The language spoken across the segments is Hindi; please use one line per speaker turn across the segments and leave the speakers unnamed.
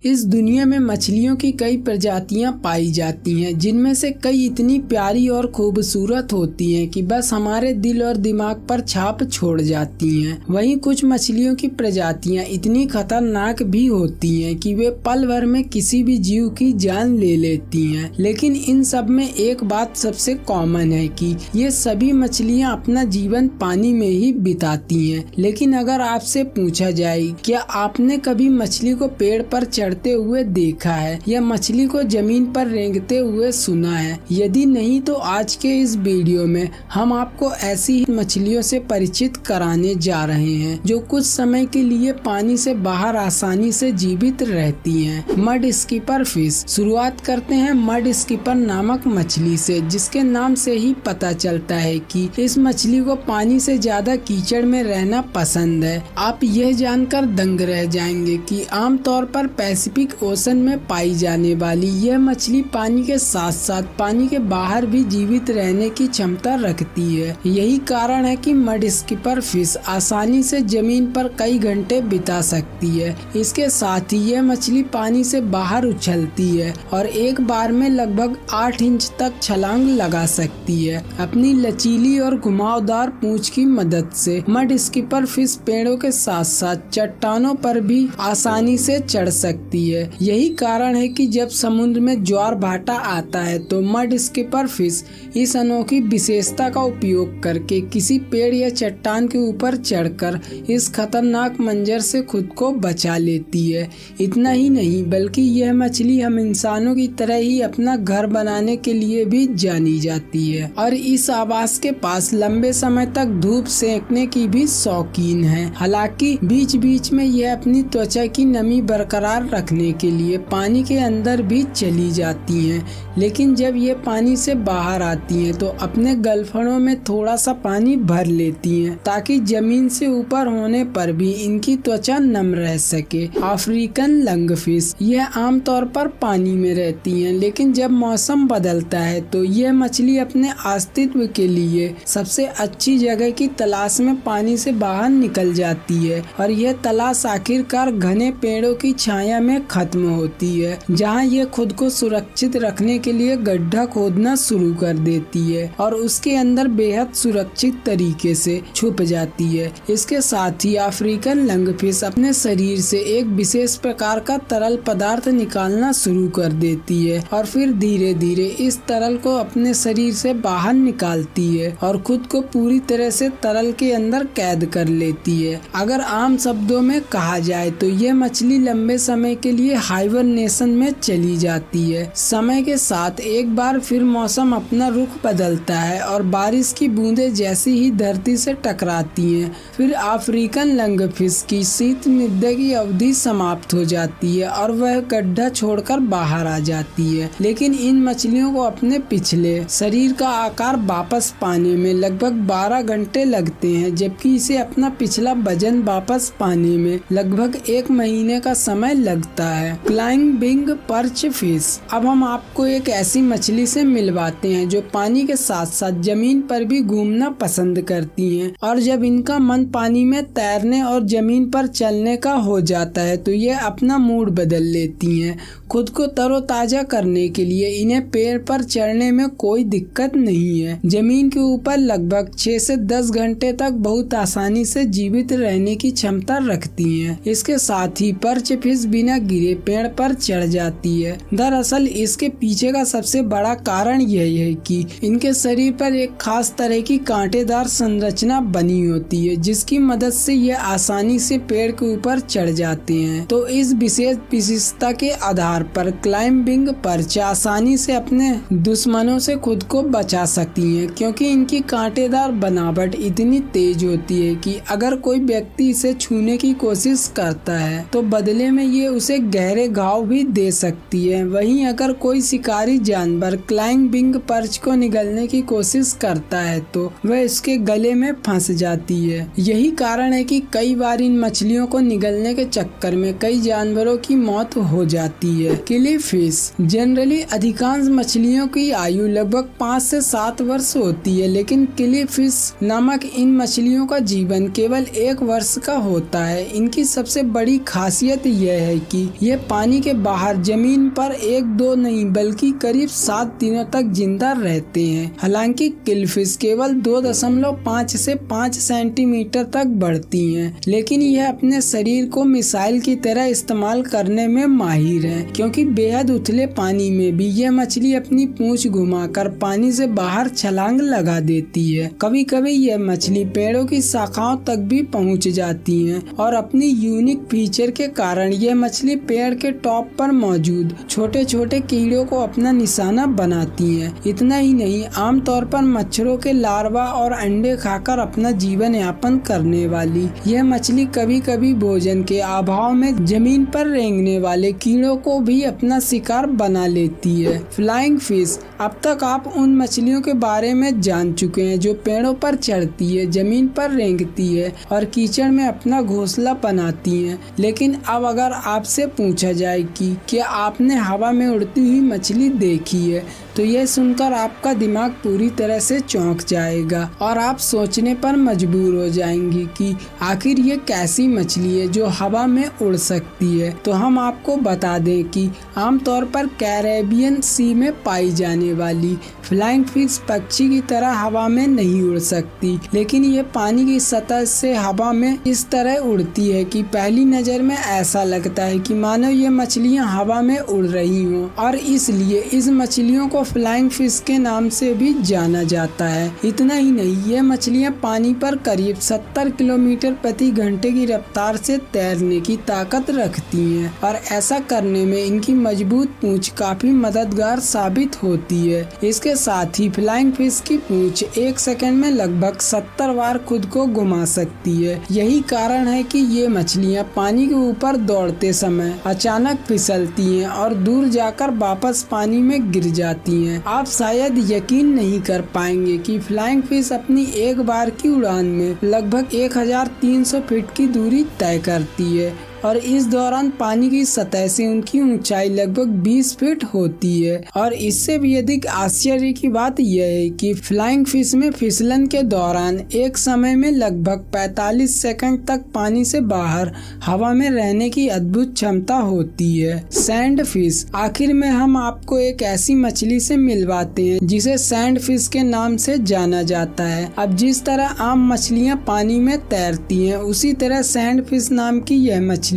इस दुनिया में मछलियों की कई प्रजातियां पाई जाती हैं, जिनमें से कई इतनी प्यारी और खूबसूरत होती हैं कि बस हमारे दिल और दिमाग पर छाप छोड़ जाती हैं। वहीं कुछ मछलियों की प्रजातियां इतनी खतरनाक भी होती हैं कि वे पल भर में किसी भी जीव की जान ले लेती हैं। लेकिन इन सब में एक बात सबसे कॉमन है कि ये सभी मछलियां अपना जीवन पानी में ही बिताती हैं। लेकिन अगर आपसे पूछा जाए क्या आपने कभी मछली को पेड़ पर चढ़ते हुए देखा है या मछली को जमीन पर रेंगते हुए सुना है? यदि नहीं तो आज के इस वीडियो में हम आपको ऐसी ही मछलियों से परिचित कराने जा रहे हैं जो कुछ समय के लिए पानी से बाहर आसानी से जीवित रहती हैं। Mud skipper fish. शुरुआत करते हैं मड स्कीपर नामक मछली से, जिसके नाम से ही पता चलता है कि इस मछली को पानी से ज्यादा कीचड़ में रहना पसंद है। आप यह जानकर दंग रह जाएंगे कि आमतौर पर पैसिफिक ओशन में पाई जाने वाली यह मछली पानी के साथ साथ पानी के बाहर भी जीवित रहने की क्षमता रखती है। यही कारण है कि मड स्कीपर फिश आसानी से जमीन पर कई घंटे बिता सकती है। इसके साथ ही यह मछली पानी से बाहर उछलती है और एक बार में लगभग 8 इंच तक छलांग लगा सकती है। अपनी लचीली और घुमावदार पूंछ की मदद से मड स्कीपर फिश पेड़ों के साथ साथ चट्टानों पर भी आसानी से चढ़ सकती है। यही कारण है कि जब समुद्र में ज्वार भाटा आता है तो मड स्कीपर फिश इस अनोखी विशेषता का उपयोग करके किसी पेड़ या चट्टान के ऊपर चढ़कर इस खतरनाक मंजर से खुद को बचा लेती है। इतना ही नहीं बल्कि यह मछली हम इंसानों की तरह ही अपना घर बनाने के लिए भी जानी जाती है और इस आवास के पास लंबे समय तक धूप सेकने की भी शौकीन है। हालांकि बीच बीच में यह अपनी त्वचा की नमी बरकरार रखने के लिए पानी के अंदर भी चली जाती हैं, लेकिन जब ये पानी से बाहर आती हैं तो अपने गलफड़ों में थोड़ा सा पानी भर लेती हैं ताकि जमीन से ऊपर होने पर भी इनकी त्वचा नम रह सके। African lungfish. यह आमतौर पर पानी में रहती हैं, लेकिन जब मौसम बदलता है तो यह मछली अपने अस्तित्व के लिए सबसे अच्छी जगह की तलाश में पानी से बाहर निकल जाती है और यह तलाश आखिरकार घने पेड़ों की छाया में खत्म होती है, जहां ये खुद को सुरक्षित रखने के लिए गड्ढा खोदना शुरू कर देती है और उसके अंदर बेहद सुरक्षित तरीके से छुप जाती है। इसके साथ ही अफ्रीकन लंगफिश अपने शरीर से एक विशेष प्रकार का तरल पदार्थ निकालना शुरू कर देती है और फिर धीरे धीरे इस तरल को अपने शरीर से बाहर निकालती है और खुद को पूरी तरह से तरल के अंदर कैद कर लेती है। अगर आम शब्दों में कहा जाए तो यह मछली लंबे समय के लिए हाइबरनेशन में चली जाती है। समय के साथ एक बार फिर मौसम अपना रुख बदलता है और बारिश की बूंदें जैसी ही धरती से टकराती हैं, फिर अफ्रीकन लंगफिश की शीत निद्रा की अवधि समाप्त हो जाती है और वह गड्ढा छोड़कर बाहर आ जाती है। लेकिन इन मछलियों को अपने पिछले शरीर का आकार वापस पाने में लगभग 12 घंटे लगते हैं, जबकि इसे अपना पिछला वजन वापस पाने में लगभग 1 महीने का समय लगता है। Climbing perch fish. अब हम आपको एक ऐसी मछली से मिलवाते हैं जो पानी के साथ साथ जमीन पर भी घूमना पसंद करती हैं और जब इनका मन पानी में तैरने और जमीन पर चलने का हो जाता है तो ये अपना मूड बदल लेती हैं। खुद को तरोताजा करने के लिए इन्हें पेड़ पर चढ़ने में कोई दिक्कत नहीं है। जमीन के ऊपर लगभग 6 से 10 घंटे तक बहुत आसानी से जीवित रहने की क्षमता रखती हैं। इसके साथ ही पर्च फिश बिना गिरे पेड़ पर चढ़ जाती है। दरअसल इसके पीछे का सबसे बड़ा कारण यही है कि इनके शरीर पर एक खास तरह की कांटेदार संरचना बनी होती है, जिसकी मदद से ये आसानी से पेड़ के ऊपर चढ़ जाते हैं। तो इस विशेष विशेषता के आधार पर क्लाइंबिंग पर्च आसानी से अपने दुश्मनों से खुद को बचा सकती हैं, क्योंकि इनकी कांटेदार बनावट इतनी तेज होती है कि अगर कोई व्यक्ति इसे छूने की कोशिश करता है तो बदले में ये उसे गहरे घाव भी दे सकती है। वहीं अगर कोई शिकारी जानवर क्लाइंबिंग पर्च को निगलने की कोशिश करता है तो वह इसके गले में फंस जाती है। यही कारण है कि कई बार इन मछलियों को निगलने के चक्कर में कई जानवरों की मौत हो जाती है। किली फिश। जनरली अधिकांश मछलियों की आयु लगभग 5 से 7 वर्ष होती है, लेकिन किली फिश नामक इन मछलियों का जीवन केवल 1 वर्ष का होता है। इनकी सबसे बड़ी खासियत यह है कि ये पानी के बाहर जमीन पर 1-2 नहीं बल्कि करीब 7 दिनों तक जिंदा रहते हैं। हालांकि किलफिश केवल 2.5 से 5 सेंटीमीटर तक बढ़ती हैं, लेकिन यह अपने शरीर को मिसाइल की तरह इस्तेमाल करने में माहिर है, क्योंकि बेहद उथले पानी में भी यह मछली अपनी पूंछ घुमाकर पानी से बाहर छलांग लगा देती है। कभी कभी यह मछली पेड़ों की शाखाओं तक भी पहुंच जाती है और अपनी यूनिक फीचर के कारण यह मछली पेड़ के टॉप पर मौजूद छोटे छोटे कीड़ों को अपना निशाना बनाती है। इतना ही नहीं, आमतौर पर मच्छरों के लार्वा और अंडे खाकर अपना जीवन यापन करने वाली यह मछली कभी कभी भोजन के अभाव में जमीन पर रेंगने वाले कीड़ों को भी अपना शिकार बना लेती है। Flying fish. अब तक आप उन मछलियों के बारे में जान चुके हैं जो पेड़ों पर चढ़ती है, जमीन पर रेंगती है और कीचड़ में अपना घोंसला बनाती हैं। लेकिन अब अगर आपसे पूछा जाए कि क्या आपने हवा में उड़ती हुई मछली देखी है, तो यह सुनकर आपका दिमाग पूरी तरह से चौंक जाएगा और आप सोचने पर मजबूर हो जाएंगे कि आखिर ये कैसी मछली है जो हवा में उड़ सकती है। तो हम आपको बता दें कि आमतौर पर कैरेबियन सी में पाई जाने वाली फ्लाइंग फिश पक्षी की तरह हवा में नहीं उड़ सकती, लेकिन ये पानी की सतह से हवा में इस तरह उड़ती है कि पहली नजर में ऐसा लगता है कि मानो ये मछलियां हवा में उड़ रही हों, और इसलिए इस मछलियों को फ्लाइंग फिश के नाम से भी जाना जाता है। इतना ही नहीं, ये मछलियां पानी पर करीब 70 किलोमीटर प्रति घंटे की रफ्तार से तैरने की ताकत रखती हैं और ऐसा करने में इनकी मजबूत पूंछ काफी मददगार साबित होती है। इसके साथ ही फ्लाइंग फिश की पूंछ 1 सेकंड में लगभग 70 बार खुद को घुमा सकती है। यही कारण है कि ये मछलियां पानी के ऊपर दौड़ते समय अचानक फिसलती हैं और दूर जाकर वापस पानी में गिर जाती हैं। आप शायद यकीन नहीं कर पाएंगे कि फ्लाइंग फिश अपनी एक बार की उड़ान में लगभग 1300 फीट की दूरी तय करती है और इस दौरान पानी की सतह से उनकी ऊंचाई लगभग 20 फीट होती है। और इससे भी अधिक आश्चर्य की बात यह है कि फ्लाइंग फिश में फिसलन के दौरान एक समय में लगभग 45 सेकंड तक पानी से बाहर हवा में रहने की अद्भुत क्षमता होती है। Sand fish. आखिर में हम आपको एक ऐसी मछली से मिलवाते हैं जिसे सैंड फिश के नाम से जाना जाता है। अब जिस तरह आम मछलियां पानी में तैरती हैं, उसी तरह सैंड फिश नाम की यह मछली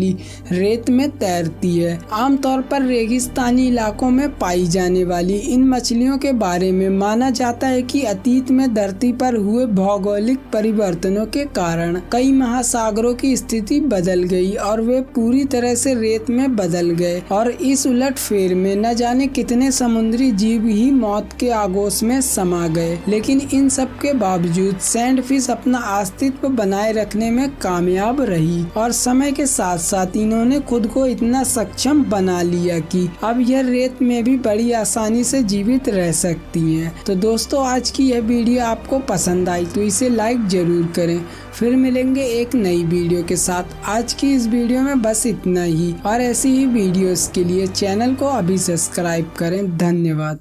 रेत में तैरती है। आमतौर पर रेगिस्तानी इलाकों में पाई जाने वाली इन मछलियों के बारे में माना जाता है कि अतीत में धरती पर हुए भौगोलिक परिवर्तनों के कारण कई महासागरों की स्थिति बदल गई और वे पूरी तरह से रेत में बदल गए, और इस उलटफेर में न जाने कितने समुद्री जीव ही मौत के आगोश में समा गए। लेकिन इन सब के बावजूद सैंड फिश अपना अस्तित्व बनाए रखने में कामयाब रही और समय के साथ साथ इन्होंने खुद को इतना सक्षम बना लिया कि अब यह रेत में भी बड़ी आसानी से जीवित रह सकती हैं। तो दोस्तों, आज की यह वीडियो आपको पसंद आई तो इसे लाइक जरूर करें। फिर मिलेंगे एक नई वीडियो के साथ। आज की इस वीडियो में बस इतना ही, और ऐसी ही वीडियोस के लिए चैनल को अभी सब्सक्राइब करें। धन्यवाद।